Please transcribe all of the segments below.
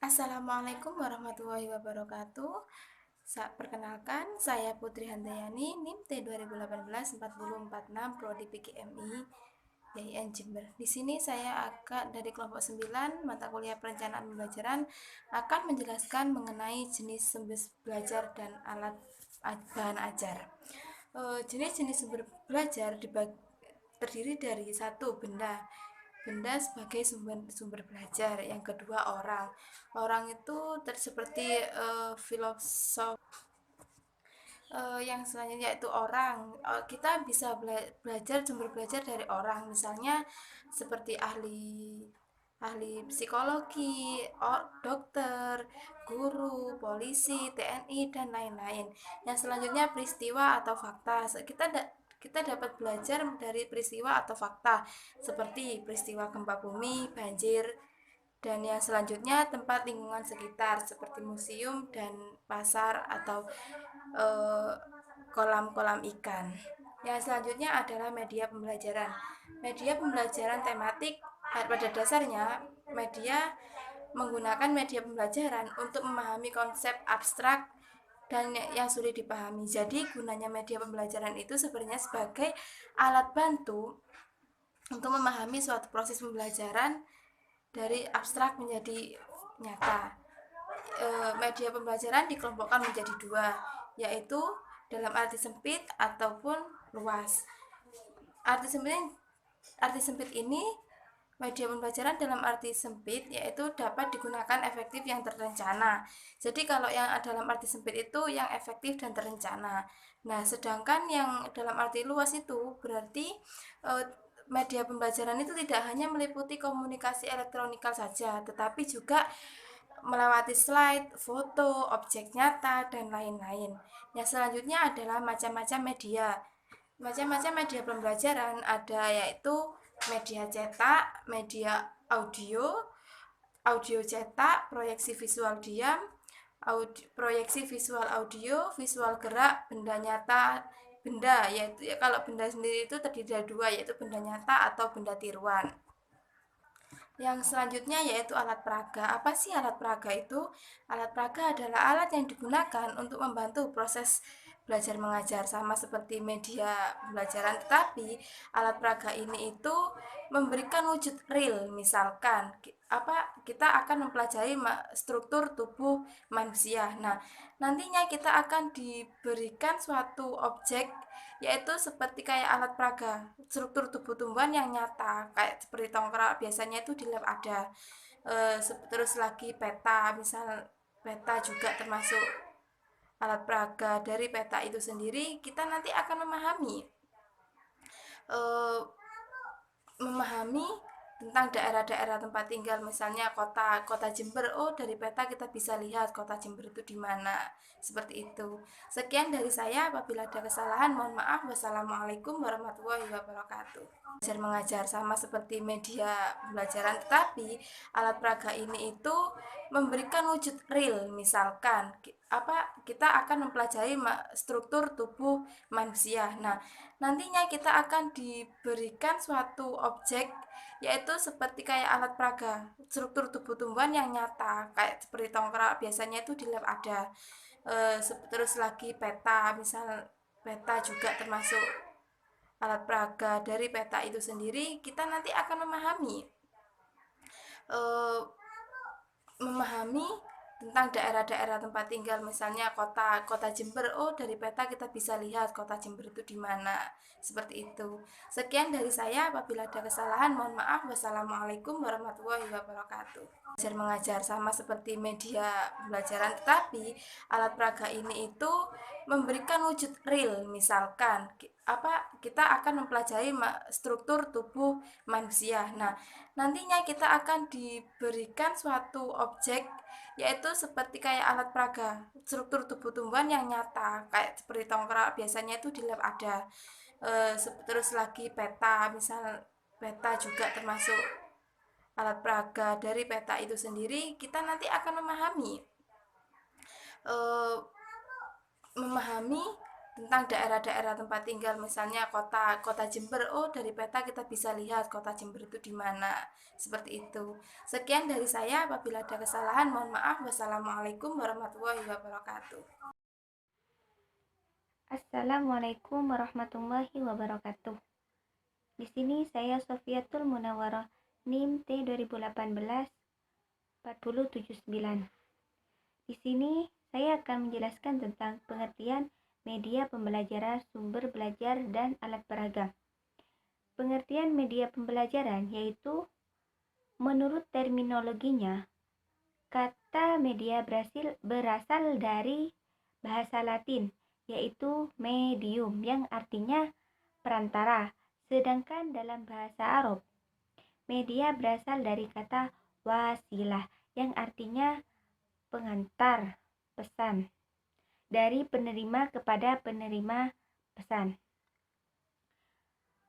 Assalamualaikum warahmatullahi wabarakatuh. Perkenalkan, saya Putri Handayani, NIM T2018-4046 Prodi PGMI YIN Jember. Di sini saya akan dari kelompok 9 mata kuliah perencanaan pembelajaran akan menjelaskan mengenai jenis sumber belajar dan alat bahan ajar. Jenis-jenis sumber belajar terdiri dari satu, benda sebagai sumber belajar. Yang kedua, orang itu seperti filosof. Yang selanjutnya itu orang. Kita bisa belajar sumber belajar dari orang, misalnya seperti ahli ahli psikologi, dokter, guru, polisi, TNI, dan lain-lain. Yang selanjutnya peristiwa atau fakta. Kita dapat belajar dari peristiwa atau fakta seperti peristiwa gempa bumi, banjir, dan yang selanjutnya tempat lingkungan sekitar seperti museum dan pasar atau eh, kolam-kolam ikan. Yang selanjutnya adalah media pembelajaran. Media pembelajaran tematik pada dasarnya media menggunakan media pembelajaran untuk memahami konsep abstrak dan yang sulit dipahami. Jadi gunanya media pembelajaran itu sebenarnya sebagai alat bantu untuk memahami suatu proses pembelajaran dari abstrak menjadi nyata. Media pembelajaran dikelompokkan menjadi dua, yaitu dalam arti sempit ataupun luas. Arti sempit arti sempit ini media pembelajaran dalam arti sempit yaitu dapat digunakan efektif yang terencana. Jadi kalau yang dalam arti sempit itu yang efektif dan terencana. Nah, sedangkan yang dalam arti luas itu berarti media pembelajaran itu tidak hanya meliputi komunikasi elektronikal saja, tetapi juga melewati slide, foto, objek nyata, dan lain-lain. Yang selanjutnya adalah macam-macam media. Macam-macam media pembelajaran ada yaitu media cetak, media audio, audio cetak, proyeksi visual diam, proyeksi visual audio, visual gerak, benda nyata, benda yaitu kalau benda sendiri itu terdiri dari dua, yaitu benda nyata atau benda tiruan. Yang selanjutnya yaitu alat peraga. Apa sih alat peraga itu? Alat peraga adalah alat yang digunakan untuk membantu proses belajar mengajar, sama seperti media pembelajaran, tetapi alat peraga ini itu memberikan wujud real. Misalkan kita akan mempelajari struktur tubuh manusia. Nah, nantinya kita akan diberikan suatu objek, yaitu seperti kayak alat peraga, struktur tubuh tumbuhan yang nyata kayak seperti tongkrak biasanya itu di lab ada. Terus lagi peta, misal peta juga termasuk alat peraga. Dari peta itu sendiri kita nanti akan eh, memahami tentang daerah-daerah tempat tinggal, misalnya kota Jember. Oh, dari peta kita bisa lihat kota Jember itu di mana. Seperti itu. Sekian dari saya, apabila ada kesalahan mohon maaf. Wassalamualaikum warahmatullahi wabarakatuh. Belajar mengajar sama seperti media pembelajaran, tetapi alat peraga ini itu memberikan wujud real. Misalkan kita akan mempelajari struktur tubuh manusia. Nah, nantinya kita akan diberikan suatu objek, yaitu seperti kayak alat peraga, struktur tubuh tumbuhan yang nyata kayak seperti tongkrak biasanya itu di lab ada. Terus lagi peta, misal peta juga termasuk alat peraga. Dari peta itu sendiri kita nanti akan eh, memahami tentang daerah-daerah tempat tinggal, misalnya kota Jember. Oh, dari peta kita bisa lihat kota Jember itu di mana. Seperti itu. Sekian dari saya, apabila ada kesalahan mohon maaf. Wassalamualaikum warahmatullahi wabarakatuh. Belajar mengajar sama seperti media pembelajaran, tetapi alat peraga ini itu memberikan wujud real. Misalkan kita akan mempelajari struktur tubuh manusia. Nah, nantinya kita akan diberikan suatu objek, yaitu seperti kayak alat peraga, struktur tubuh tumbuhan yang nyata kayak seperti tongkrak biasanya itu di lab ada. Terus lagi peta, misal peta juga termasuk alat peraga. Dari peta itu sendiri kita nanti akan memahami eh, memahami tentang daerah-daerah tempat tinggal, misalnya kota Jember. Oh, dari peta kita bisa lihat kota Jember itu di mana. Seperti itu. Sekian dari saya. Apabila ada kesalahan, mohon maaf. Wassalamualaikum warahmatullahi wabarakatuh. Assalamualaikum warahmatullahi wabarakatuh. Di sini saya Sofiatul Munawwarah NIM T 2018 4079. Di sini saya akan menjelaskan tentang pengertian media pembelajaran, sumber belajar, dan alat peraga. Pengertian media pembelajaran yaitu menurut terminologinya, kata media berasal dari bahasa Latin, yaitu medium yang artinya perantara. Sedangkan dalam bahasa Arab, media berasal dari kata wasilah yang artinya pengantar pesan dari penerima kepada penerima pesan.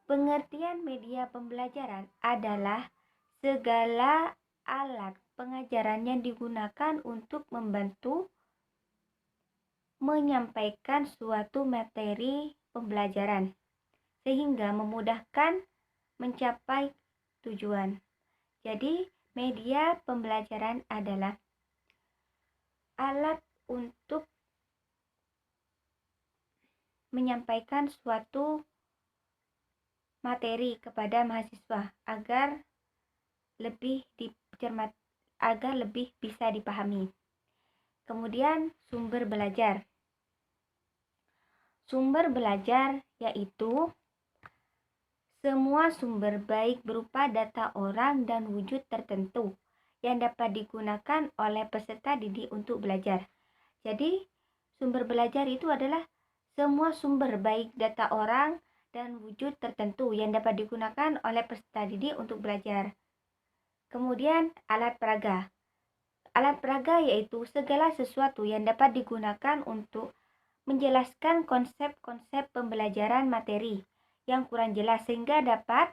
Pengertian media pembelajaran adalah segala alat pengajaran yang digunakan untuk membantu menyampaikan suatu materi pembelajaran sehingga memudahkan mencapai tujuan. Jadi, media pembelajaran adalah alat untuk menyampaikan suatu materi kepada mahasiswa agar lebih bisa dipahami. Kemudian sumber belajar. Sumber belajar yaitu semua sumber baik berupa data orang dan wujud tertentu yang dapat digunakan oleh peserta didik untuk belajar. Jadi, sumber belajar itu adalah semua sumber baik data orang dan wujud tertentu yang dapat digunakan oleh peserta didik untuk belajar. Kemudian, alat peraga. Alat peraga yaitu segala sesuatu yang dapat digunakan untuk menjelaskan konsep-konsep pembelajaran materi yang kurang jelas sehingga dapat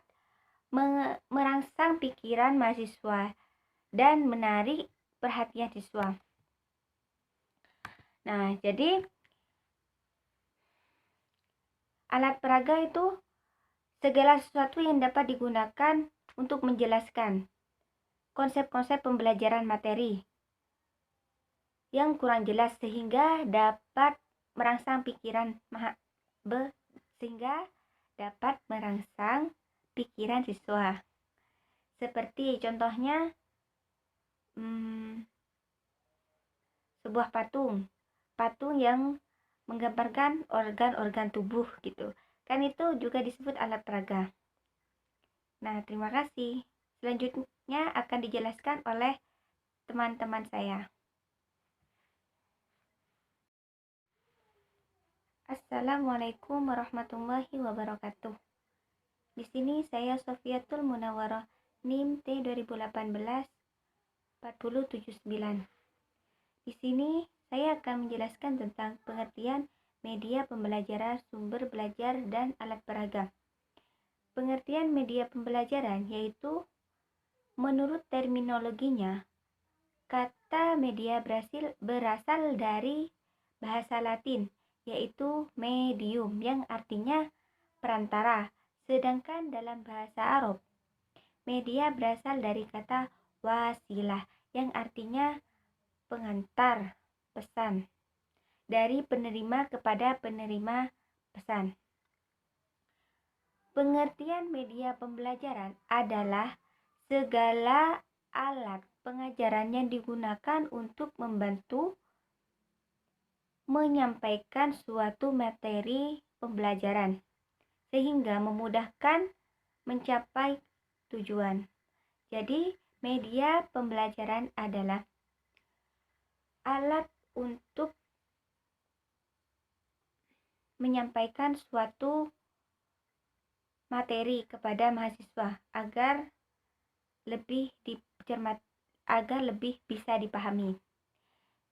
merangsang pikiran mahasiswa dan menarik perhatian siswa. Nah, jadi alat peraga itu segala sesuatu yang dapat digunakan untuk menjelaskan konsep-konsep pembelajaran materi yang kurang jelas sehingga dapat merangsang pikiran siswa. Seperti contohnya sebuah patung yang menggambarkan organ-organ tubuh gitu. Kan itu juga disebut alat peraga. Nah, terima kasih. Selanjutnya akan dijelaskan oleh teman-teman saya. Assalamualaikum warahmatullahi wabarakatuh. Di sini saya Sofiatul Munawwarah NIM T 2018 4079. Di sini saya akan menjelaskan tentang pengertian media pembelajaran, sumber belajar, dan alat peraga. Pengertian media pembelajaran yaitu menurut terminologinya, kata media berasal dari bahasa Latin, yaitu medium yang artinya perantara. Sedangkan dalam bahasa Arab, media berasal dari kata wasilah yang artinya pengantar pesan dari penerima kepada penerima pesan. Pengertian media pembelajaran adalah segala alat pengajaran yang digunakan untuk membantu menyampaikan suatu materi pembelajaran sehingga memudahkan mencapai tujuan. Jadi, media pembelajaran adalah alat untuk menyampaikan suatu materi kepada mahasiswa agar lebih bisa dipahami.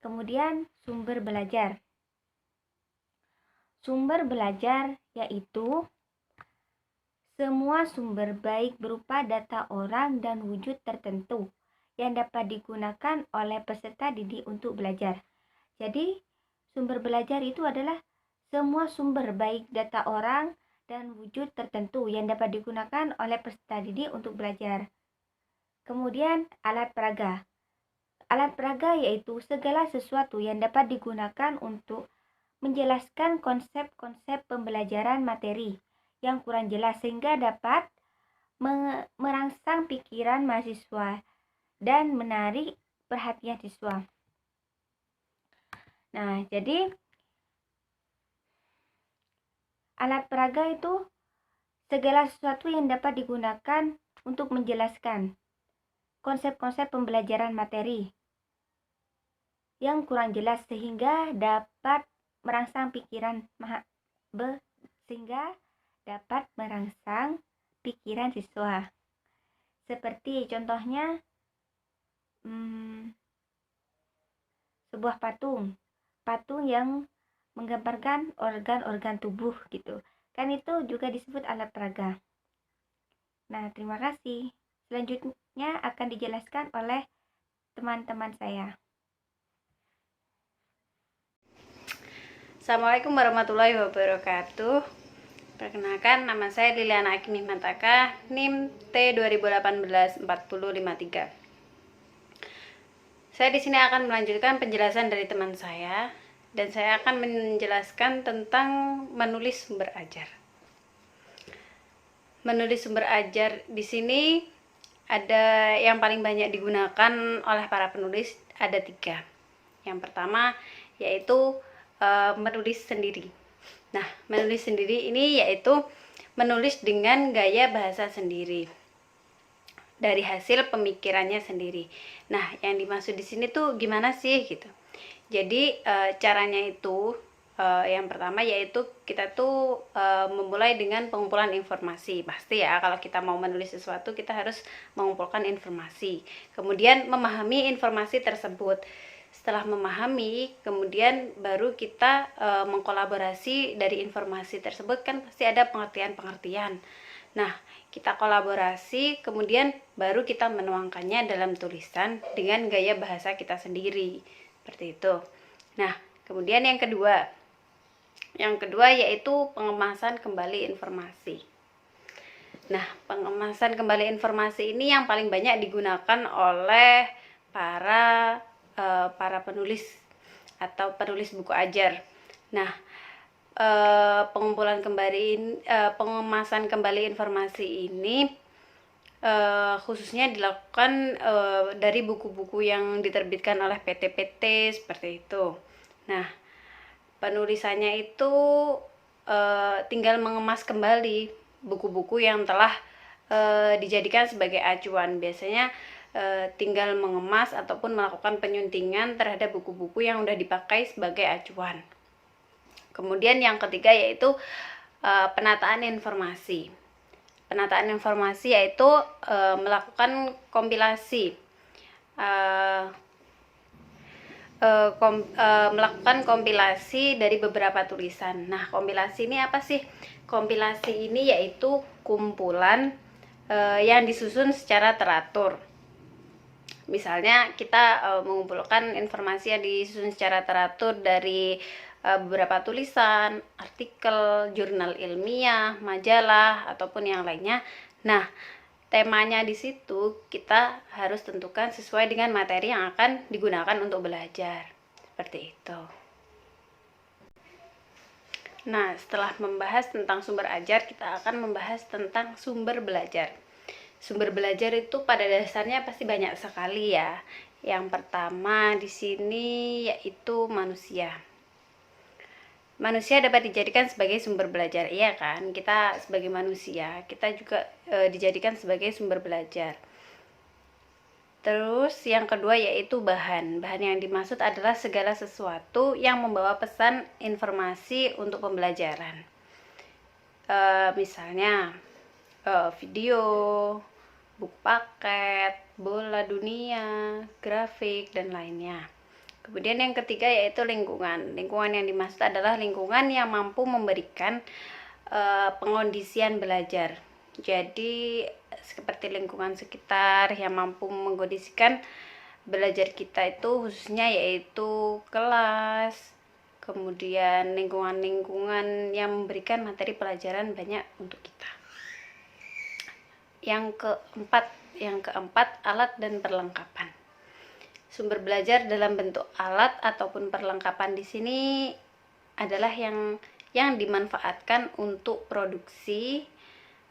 Kemudian sumber belajar. Sumber belajar yaitu semua sumber baik berupa data orang dan wujud tertentu yang dapat digunakan oleh peserta didik untuk belajar. Jadi, sumber belajar itu adalah semua sumber baik data orang dan wujud tertentu yang dapat digunakan oleh peserta didik untuk belajar. Kemudian alat peraga. Alat peraga yaitu segala sesuatu yang dapat digunakan untuk menjelaskan konsep-konsep pembelajaran materi yang kurang jelas sehingga dapat merangsang pikiran mahasiswa dan menarik perhatian siswa. Nah, jadi alat peraga itu segala sesuatu yang dapat digunakan untuk menjelaskan konsep-konsep pembelajaran materi yang kurang jelas sehingga dapat merangsang pikiran siswa. Seperti contohnya sebuah patung yang menggambarkan organ-organ tubuh gitu. Kan itu juga disebut alat peraga. Nah, terima kasih. Selanjutnya akan dijelaskan oleh teman-teman saya. Assalamualaikum warahmatullahi wabarakatuh. Perkenalkan, nama saya Liliana Agni Mantaka, NIM T 2018-4053. Saya di sini akan melanjutkan penjelasan dari teman saya, dan saya akan menjelaskan tentang menulis sumber ajar. Menulis sumber ajar di sini ada yang paling banyak digunakan oleh para penulis, ada 3. Yang pertama yaitu menulis sendiri. Nah, menulis sendiri ini yaitu menulis dengan gaya bahasa sendiri dari hasil pemikirannya sendiri. Nah, yang dimaksud di sini tuh gimana sih gitu. Jadi caranya itu yang pertama yaitu kita tuh memulai dengan pengumpulan informasi. Pasti ya, kalau kita mau menulis sesuatu kita harus mengumpulkan informasi. Kemudian memahami informasi tersebut. Setelah memahami, kemudian baru kita mengkolaborasi dari informasi tersebut, kan pasti ada pengertian-pengertian. Nah, kita kolaborasi, kemudian baru kita menuangkannya dalam tulisan dengan gaya bahasa kita sendiri. Seperti itu. Nah, kemudian yang kedua yaitu pengemasan kembali informasi. Nah, pengemasan kembali informasi ini yang paling banyak digunakan oleh para penulis atau penulis buku ajar. Nah, pengemasan kembali informasi ini khususnya dilakukan dari buku-buku yang diterbitkan oleh PT-PT seperti itu. Nah, penulisannya itu tinggal mengemas kembali buku-buku yang telah dijadikan sebagai acuan. Biasanya tinggal mengemas ataupun melakukan penyuntingan terhadap buku-buku yang sudah dipakai sebagai acuan. Kemudian yang ketiga yaitu penataan informasi. Penataan informasi yaitu melakukan kompilasi, melakukan kompilasi dari beberapa tulisan. Nah, kompilasi ini apa sih? Kompilasi ini yaitu kumpulan yang disusun secara teratur. Misalnya kita mengumpulkan informasi yang disusun secara teratur dari beberapa tulisan, artikel, jurnal ilmiah, majalah, ataupun yang lainnya. Nah, temanya di situ kita harus tentukan sesuai dengan materi yang akan digunakan untuk belajar. Seperti itu. Nah, setelah membahas tentang sumber ajar, kita akan membahas tentang sumber belajar. Sumber belajar itu pada dasarnya pasti banyak sekali ya. Yang pertama di sini yaitu manusia. Manusia dapat dijadikan sebagai sumber belajar, iya kan? Kita sebagai manusia, kita juga dijadikan sebagai sumber belajar. Terus yang kedua yaitu bahan. Bahan yang dimaksud adalah segala sesuatu yang membawa pesan informasi untuk pembelajaran. Misalnya video, buku paket, bola dunia, grafik, dan lainnya. Kemudian yang ketiga yaitu lingkungan. Lingkungan yang dimaksud adalah lingkungan yang mampu memberikan pengondisian belajar. Jadi seperti lingkungan sekitar yang mampu mengkondisikan belajar kita itu, khususnya yaitu kelas, kemudian lingkungan-lingkungan yang memberikan materi pelajaran banyak untuk kita. Yang keempat, alat dan perlengkapan. Sumber belajar dalam bentuk alat ataupun perlengkapan di sini adalah yang dimanfaatkan untuk produksi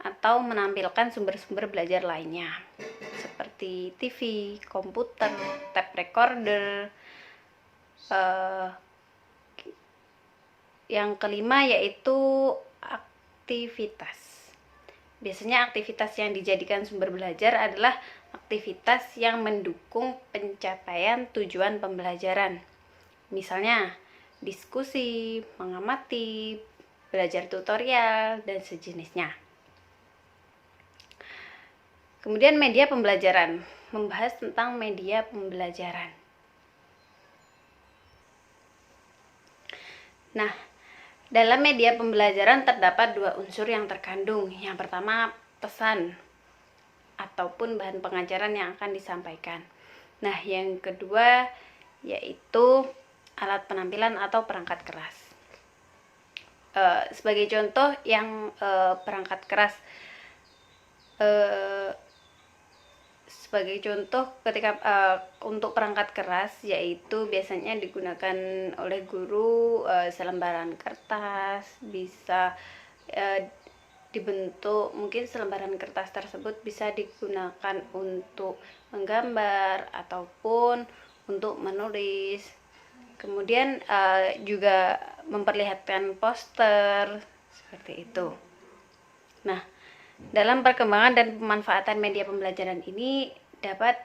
atau menampilkan sumber-sumber belajar lainnya seperti TV, komputer, tape recorder. Yang kelima yaitu aktivitas. Biasanya aktivitas yang dijadikan sumber belajar adalah aktivitas yang mendukung pencapaian tujuan pembelajaran. Misalnya diskusi, mengamati, belajar tutorial, dan sejenisnya. Kemudian media pembelajaran, membahas tentang media pembelajaran. Nah, dalam media pembelajaran terdapat dua unsur yang terkandung. Yang pertama, pesan ataupun bahan pengajaran yang akan disampaikan. Nah, yang kedua yaitu alat penampilan atau perangkat keras. Sebagai contoh yang perangkat keras, sebagai contoh ketika untuk perangkat keras yaitu biasanya digunakan oleh guru selembaran kertas, bisa dibentuk, mungkin selembaran kertas tersebut bisa digunakan untuk menggambar ataupun untuk menulis. Kemudian juga memperlihatkan poster seperti itu. Nah, dalam perkembangan dan pemanfaatan media pembelajaran ini dapat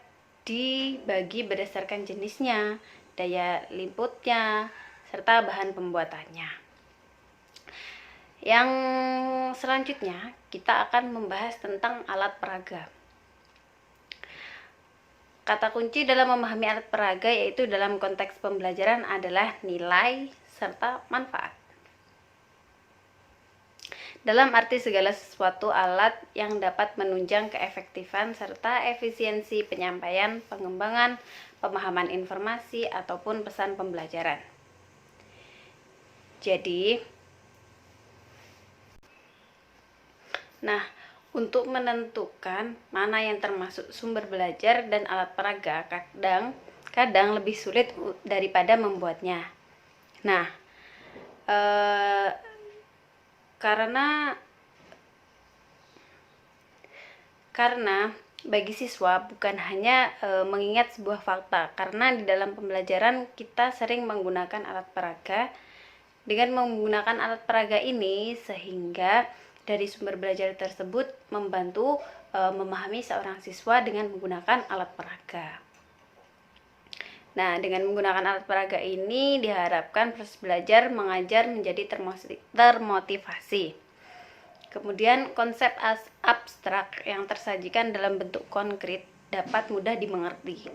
dibagi berdasarkan jenisnya, daya liputnya, serta bahan pembuatannya. Yang selanjutnya kita akan membahas tentang alat peraga. Kata kunci dalam memahami alat peraga yaitu dalam konteks pembelajaran adalah nilai serta manfaat. Dalam arti segala sesuatu alat yang dapat menunjang keefektifan serta efisiensi penyampaian, pengembangan, pemahaman informasi, ataupun pesan pembelajaran. Jadi, untuk menentukan mana yang termasuk sumber belajar dan alat peraga kadang lebih sulit daripada membuatnya. Nah, karena bagi siswa bukan hanya mengingat sebuah fakta, karena di dalam pembelajaran kita sering menggunakan alat peraga. Dengan menggunakan alat peraga ini sehingga dari sumber belajar tersebut membantu memahami seorang siswa dengan menggunakan alat peraga. Nah, dengan menggunakan alat peraga ini diharapkan proses belajar mengajar menjadi termotivasi. Kemudian konsep abstrak yang tersajikan dalam bentuk konkret dapat mudah dimengerti.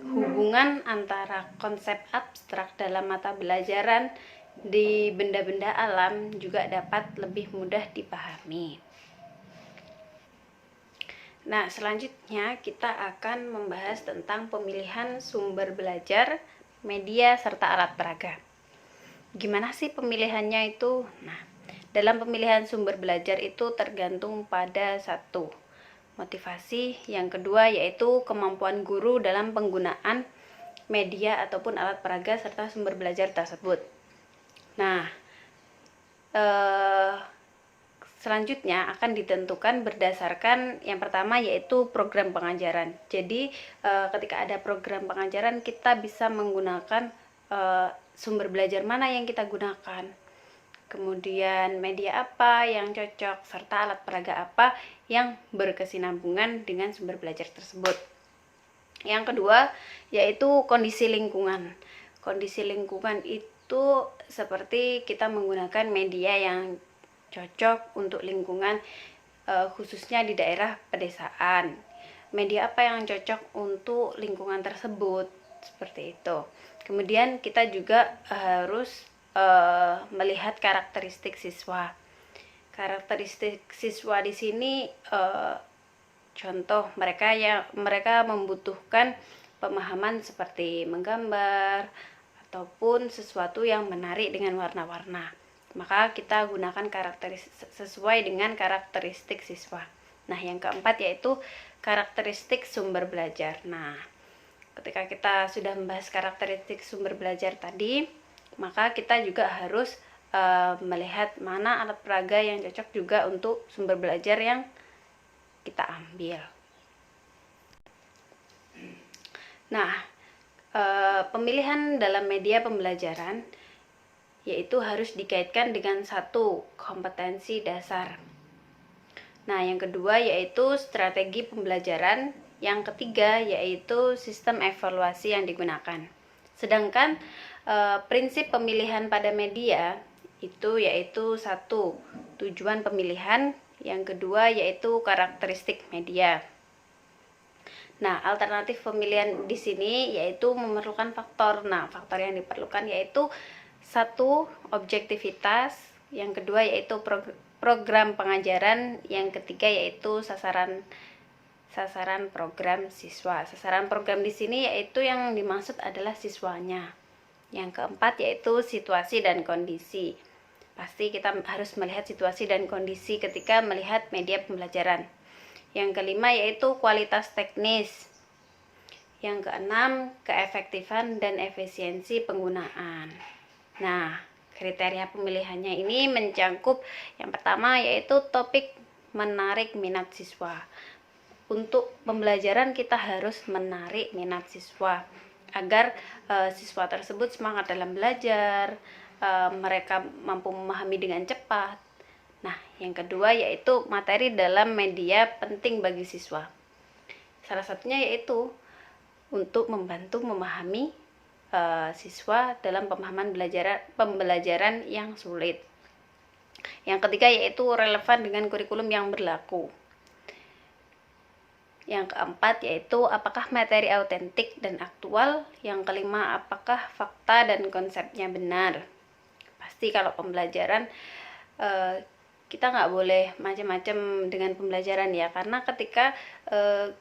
Hubungan antara konsep abstrak dalam mata pelajaran di benda-benda alam juga dapat lebih mudah dipahami. Nah, selanjutnya kita akan membahas tentang pemilihan sumber belajar, media, serta alat peraga. Gimana sih pemilihannya itu? Nah, dalam pemilihan sumber belajar itu tergantung pada satu, motivasi, yang kedua yaitu kemampuan guru dalam penggunaan media ataupun alat peraga serta sumber belajar tersebut. Nah, selanjutnya akan ditentukan berdasarkan yang pertama yaitu program pengajaran. Jadi ketika ada program pengajaran kita bisa menggunakan sumber belajar mana yang kita gunakan, kemudian media apa yang cocok, serta alat peraga apa yang berkesinambungan dengan sumber belajar tersebut. Yang kedua yaitu kondisi lingkungan. Kondisi lingkungan itu seperti kita menggunakan media yang cocok untuk lingkungan khususnya di daerah pedesaan. Media apa yang cocok untuk lingkungan tersebut, seperti itu. Kemudian kita juga harus melihat karakteristik siswa. Karakteristik siswa di sini contoh mereka membutuhkan pemahaman seperti menggambar ataupun sesuatu yang menarik dengan warna-warna. Maka kita gunakan sesuai dengan karakteristik siswa. Nah, yang keempat yaitu karakteristik sumber belajar. Nah, ketika kita sudah membahas karakteristik sumber belajar tadi, maka kita juga harus melihat mana alat peraga yang cocok juga untuk sumber belajar yang kita ambil. Nah, pemilihan dalam media pembelajaran yaitu harus dikaitkan dengan satu, kompetensi dasar. Nah, yang kedua yaitu strategi pembelajaran, yang ketiga yaitu sistem evaluasi yang digunakan. Sedangkan prinsip pemilihan pada media itu yaitu satu, tujuan pemilihan, yang kedua yaitu karakteristik media. Nah, alternatif pemilihan di sini yaitu memerlukan faktor. Nah, faktor yang diperlukan yaitu satu, objektivitas, yang kedua yaitu program pengajaran, yang ketiga yaitu sasaran program siswa. Sasaran program di sini yaitu yang dimaksud adalah siswanya. Yang keempat yaitu situasi dan kondisi. Pasti kita harus melihat situasi dan kondisi ketika melihat media pembelajaran. Yang kelima yaitu kualitas teknis. Yang keenam, keefektifan dan efisiensi penggunaan. Nah, kriteria pemilihannya ini mencakup yang pertama yaitu topik menarik minat siswa. Untuk pembelajaran kita harus menarik minat siswa agar siswa tersebut semangat dalam belajar, mereka mampu memahami dengan cepat. Nah, yang kedua yaitu materi dalam media penting bagi siswa. Salah satunya yaitu untuk membantu memahami siswa dalam pemahaman pembelajaran yang sulit. Yang ketiga yaitu relevan dengan kurikulum yang berlaku. Yang keempat yaitu apakah materi autentik dan aktual. Yang kelima, apakah fakta dan konsepnya benar. Pasti kalau pembelajaran kita nggak boleh macam-macam dengan pembelajaran ya, karena ketika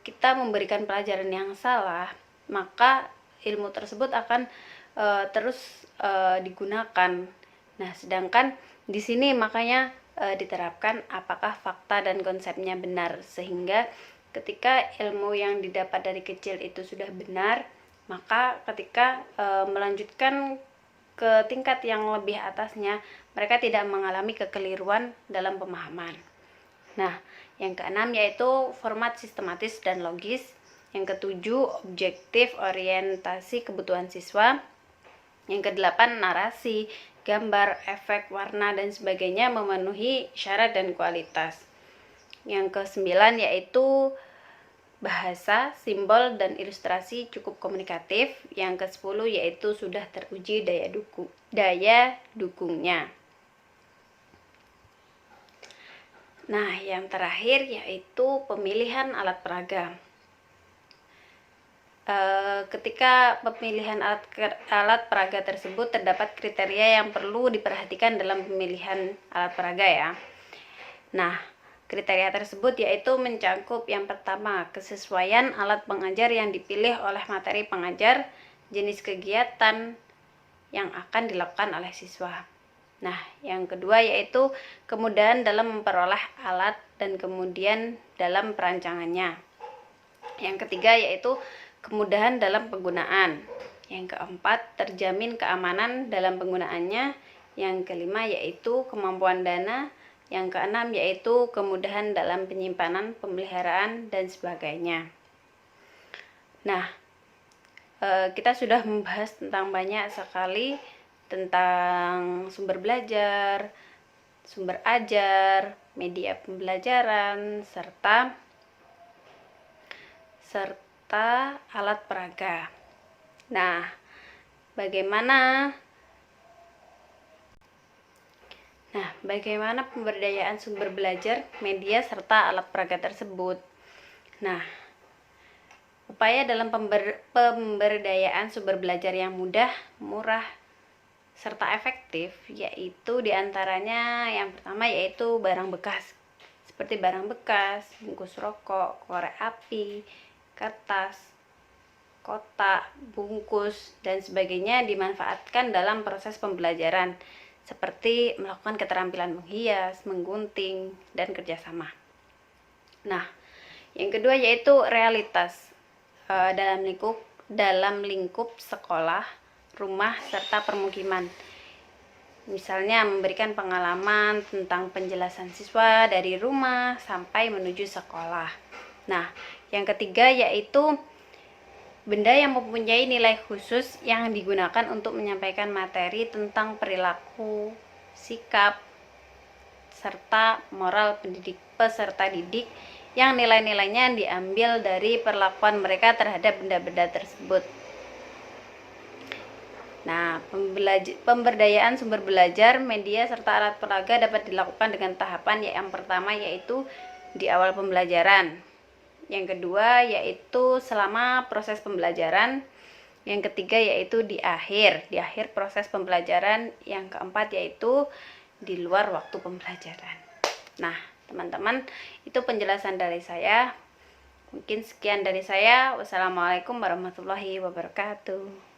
kita memberikan pelajaran yang salah, maka ilmu tersebut akan terus digunakan. Nah, sedangkan di sini makanya diterapkan apakah fakta dan konsepnya benar, sehingga ketika ilmu yang didapat dari kecil itu sudah benar, maka ketika melanjutkan ke tingkat yang lebih atasnya, mereka tidak mengalami kekeliruan dalam pemahaman. Nah, yang keenam yaitu format sistematis dan logis. Yang ketujuh, objektif orientasi kebutuhan siswa. Yang kedelapan, narasi, gambar, efek, warna, dan sebagainya memenuhi syarat dan kualitas. Yang kesembilan yaitu bahasa, simbol, dan ilustrasi cukup komunikatif. Yang ke-10 yaitu sudah teruji daya dukungnya. Nah, yang terakhir yaitu pemilihan alat peraga. Ketika pemilihan alat peraga tersebut terdapat kriteria yang perlu diperhatikan dalam pemilihan alat peraga ya. Nah, kriteria tersebut yaitu mencakup yang pertama, kesesuaian alat pengajar yang dipilih oleh materi pengajar, jenis kegiatan yang akan dilakukan oleh siswa. Nah, yang kedua yaitu kemudahan dalam memperoleh alat dan kemudian dalam perancangannya. Yang ketiga yaitu kemudahan dalam penggunaan. Yang keempat, terjamin keamanan dalam penggunaannya. Yang kelima yaitu kemampuan dana. Yang keenam yaitu kemudahan dalam penyimpanan, pemeliharaan, dan sebagainya. Nah, kita sudah membahas tentang banyak sekali tentang sumber belajar, sumber ajar, media pembelajaran, serta alat peraga. Nah, bagaimana pemberdayaan sumber belajar, media, serta alat peraga tersebut? Nah, upaya dalam pemberdayaan sumber belajar yang mudah, murah, serta efektif yaitu diantaranya yang pertama yaitu barang bekas, seperti barang bekas, bungkus rokok, korek api, kertas, kotak, bungkus, dan sebagainya dimanfaatkan dalam proses pembelajaran, seperti melakukan keterampilan menghias, menggunting, dan kerjasama. Nah, yang kedua yaitu realitas dalam lingkup sekolah, rumah, serta permukiman. Misalnya memberikan pengalaman tentang penjelasan siswa dari rumah sampai menuju sekolah. Nah, yang ketiga yaitu benda yang mempunyai nilai khusus yang digunakan untuk menyampaikan materi tentang perilaku, sikap, serta moral peserta didik yang nilai-nilainya diambil dari perlakuan mereka terhadap benda-benda tersebut. Nah, pemberdayaan sumber belajar, media, serta alat peraga dapat dilakukan dengan tahapan yang pertama yaitu di awal pembelajaran. Yang kedua yaitu selama proses pembelajaran. Yang ketiga yaitu di akhir proses pembelajaran. Yang keempat yaitu di luar waktu pembelajaran. Nah, teman-teman, itu penjelasan dari saya. Mungkin sekian dari saya. Wassalamualaikum warahmatullahi wabarakatuh.